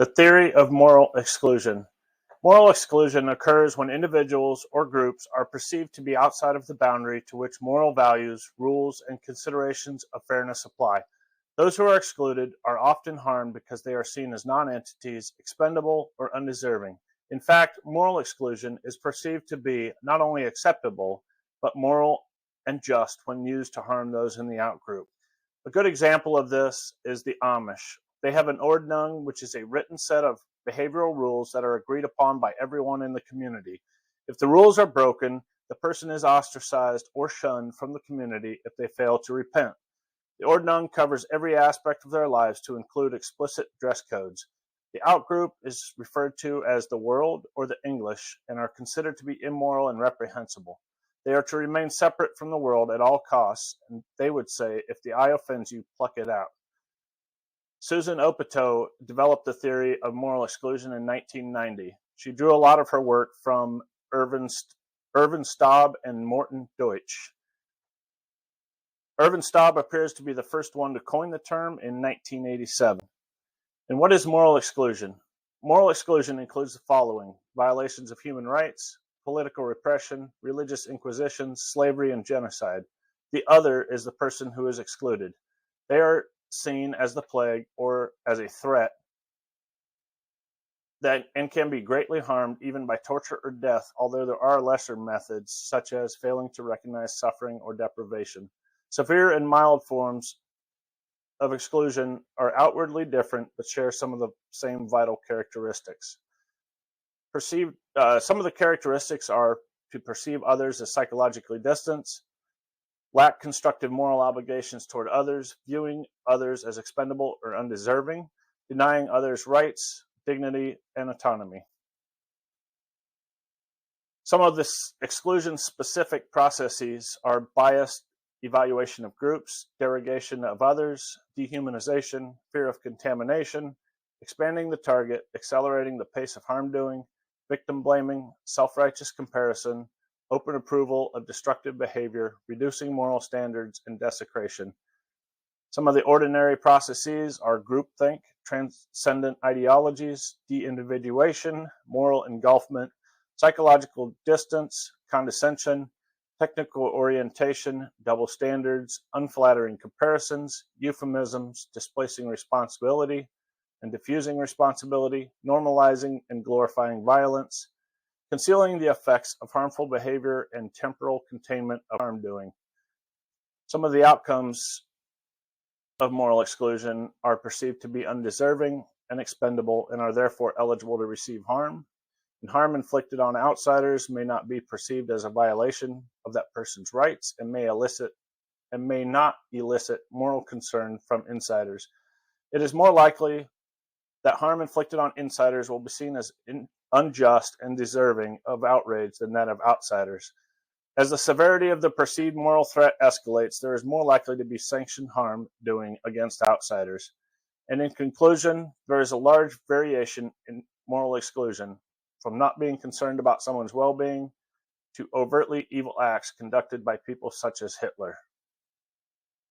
The theory of moral exclusion. Moral exclusion occurs when individuals or groups are perceived to be outside of the boundary to which moral values, rules, and considerations of fairness apply. Those who are excluded are often harmed because they are seen as nonentities, expendable, or undeserving. In fact, moral exclusion is perceived to be not only acceptable, but moral and just when used to harm those in the outgroup. A good example of this is the Amish. They have an ordnung, which is a written set of behavioral rules that are agreed upon by everyone in the community. If the rules are broken, the person is ostracized or shunned from the community if they fail to repent. The ordnung covers every aspect of their lives to include explicit dress codes. The outgroup is referred to as the world or the English and are considered to be immoral and reprehensible. They are to remain separate from the world at all costs, and they would say, if the eye offends you, pluck it out. Susan Opito developed the theory of moral exclusion in 1990. She drew a lot of her work from Irvin Staub and Morton Deutsch. Irvin Staub appears to be the first one to coin the term in 1987. And what is moral exclusion? Moral exclusion includes the following: violations of human rights, political repression, religious inquisitions, slavery, and genocide. The other is the person who is excluded. They are seen as the plague or as a threat and can be greatly harmed even by torture or death, although there are lesser methods such as failing to recognize suffering or deprivation. Severe and mild forms of exclusion are outwardly different but share some of the same vital characteristics. Some of the characteristics are to perceive others as psychologically distant, lack constructive moral obligations toward others, viewing others as expendable or undeserving, denying others rights, dignity, and autonomy. Some of this exclusion-specific processes are biased evaluation of groups, derogation of others, dehumanization, fear of contamination, expanding the target, accelerating the pace of harm doing, victim blaming, self-righteous comparison, open approval of destructive behavior, reducing moral standards, and desecration. Some of the ordinary processes are groupthink, transcendent ideologies, de-individuation, moral engulfment, psychological distance, condescension, technical orientation, double standards, unflattering comparisons, euphemisms, displacing responsibility and diffusing responsibility, normalizing and glorifying violence, concealing the effects of harmful behavior, and temporal containment of harm doing. Some of the outcomes of moral exclusion are perceived to be undeserving and expendable and are therefore eligible to receive harm. And harm inflicted on outsiders may not be perceived as a violation of that person's rights and may not elicit moral concern from insiders. It is more likely that harm inflicted on insiders will be seen as unjust and deserving of outrage than that of outsiders. As the severity of the perceived moral threat escalates, there is more likely to be sanctioned harm doing against outsiders. And in conclusion, there is a large variation in moral exclusion, from not being concerned about someone's well-being to overtly evil acts conducted by people such as Hitler.